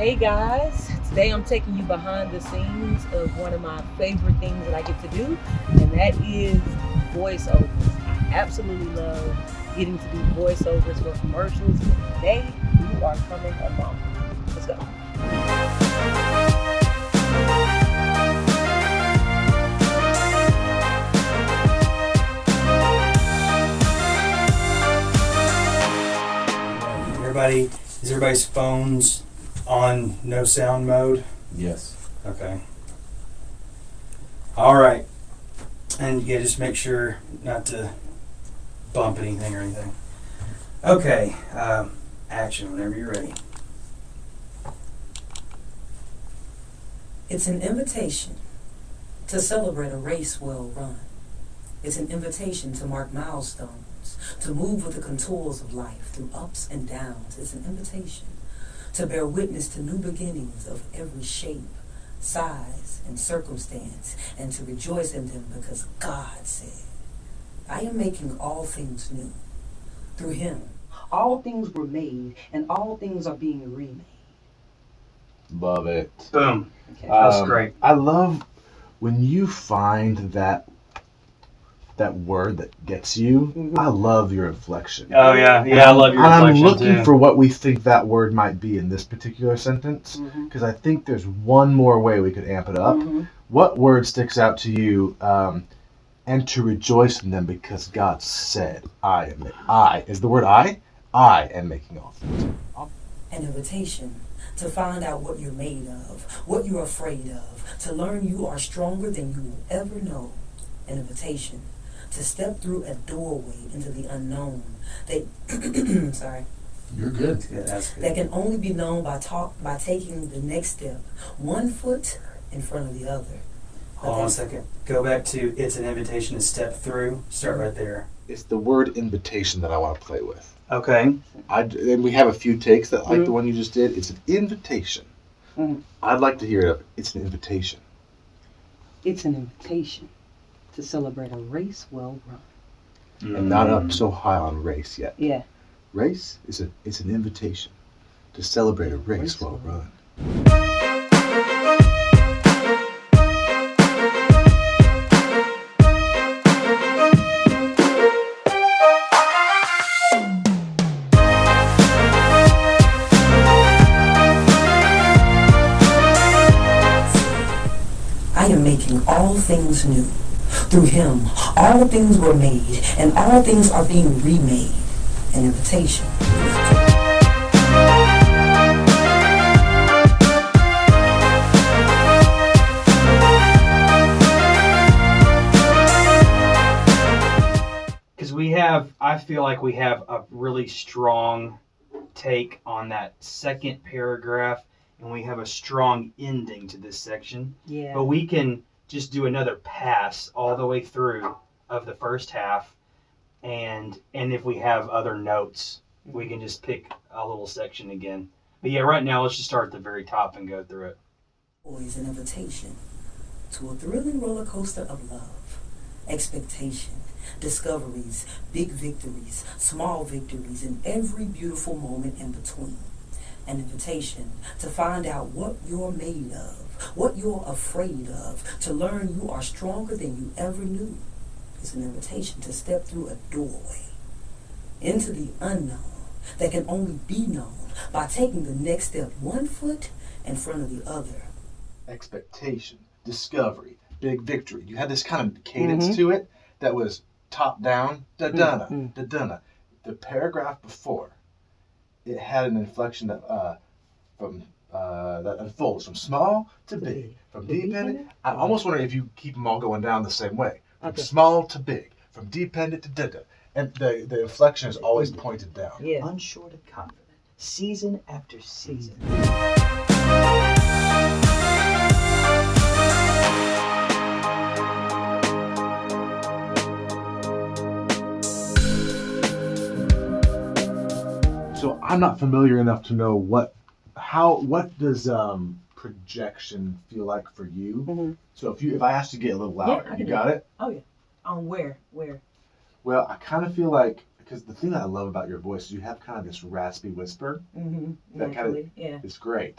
Hey guys, today I'm taking you behind the scenes of one of my favorite things that I get to do, and that is voiceovers. I absolutely love getting to do voiceovers for commercials, and today you are coming along. Let's go. Is everybody's phones on no sound mode? Yes. Okay. All right. And yeah, just make sure not to bump anything or anything. Okay. Action whenever you're ready. It's an invitation to celebrate a race well run. It's an invitation to mark milestones, to move with the contours of life through ups and downs. It's an invitation to bear witness to new beginnings of every shape, size, and circumstance, and to rejoice in them because God said, I am making all things new. Through him, all things were made, and all things are being remade. Love it. Boom. Okay. That's great. I love when you find that word that gets you. Mhm. I love your inflection. Oh yeah, I love your And I'm reflection looking too. for what we think that word might be in this particular sentence, Mhm. because I think there's one more way we could amp it up. Mhm. What word sticks out to you? And to rejoice in them because God said, I is the word I am making all things. An invitation to find out what you're made of, what you're afraid of, to learn you are stronger than you will ever know. An invitation to step through a doorway into the unknown that sorry, You're good. Yeah, that's good. that can only be known by taking the next step, one foot in front of the other. Hold on a second. Go back to it's an invitation to step through. Start right there. It's the word invitation that I want to play with. Okay. And we have a few takes that like the one you just did. It's an invitation. Mhm. I'd like to hear it. It's an invitation. It's an invitation to celebrate a race well run. And not up so high on race yet. Yeah. Race it's an invitation to celebrate a race well run. I am making all things new. Through him, all things were made, and all things are being remade. An invitation. Because I feel like we have a really strong take on that second paragraph, and we have a strong ending to this section. Yeah. But we can just do another pass all the way through of the first half, and if we have other notes, we can just pick a little section again. But yeah, right now let's just start at the very top and go through it. Always an invitation to a thrilling roller coaster of love, expectation, discoveries, big victories, small victories, and every beautiful moment in between. An invitation to find out what you're made of, what you're afraid of, to learn you are stronger than you ever knew. It's an invitation to step through a doorway into the unknown that can only be known by taking the next step, one foot in front of the other. Expectation, discovery, big victory. You had this kind of cadence to it that was top down, da-dana, da-dana. The paragraph before, it had an inflection that that unfolds from small to big, from dependent. I almost wonder if you keep them all going down the same way, from small to big, from dependent to da-da. And the inflection is always pointed down. Yeah. Unshorted confident, season after season. So I'm not familiar enough to know what does projection feel like for you. Mm-hmm. So if I asked you to get a little louder, I you can got it? Oh yeah. On where? Well, I kind of feel like, because the thing that I love about your voice is you have kind of this raspy whisper. Mm-hmm. That kind of, yeah. it's great.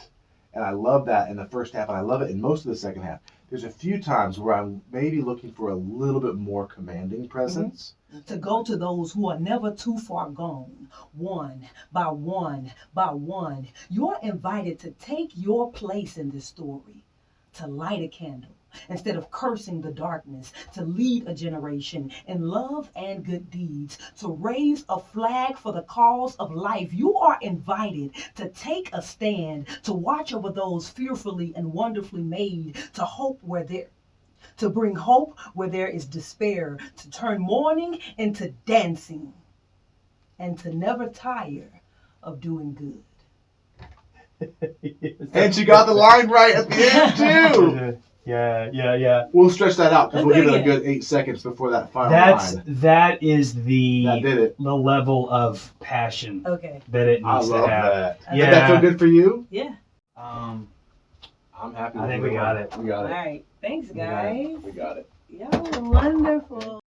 And I love that in the first half, and I love it in most of the second half. There's a few times where I'm maybe looking for a little bit more commanding presence. To go to those who are never too far gone, one by one by one. You're invited to take your place in this story, to light a candle instead of cursing the darkness, to lead a generation in love and good deeds, to raise a flag for the cause of life. You are invited to take a stand, to watch over those fearfully and wonderfully made, to bring hope where there is despair, to turn mourning into dancing, and to never tire of doing good. And she got the line right at the end, too. Yeah. We'll stretch that out because Let's we'll do give it it a good 8 seconds before that final line. That is That did it. the level of passion Okay. that it I needs love to have. that. Yeah. Did that feel good for you? Yeah. Um, I'm happy. I think we got it. We got All it. right. Thanks, We got it. guys. We got it. Y'all were wonderful.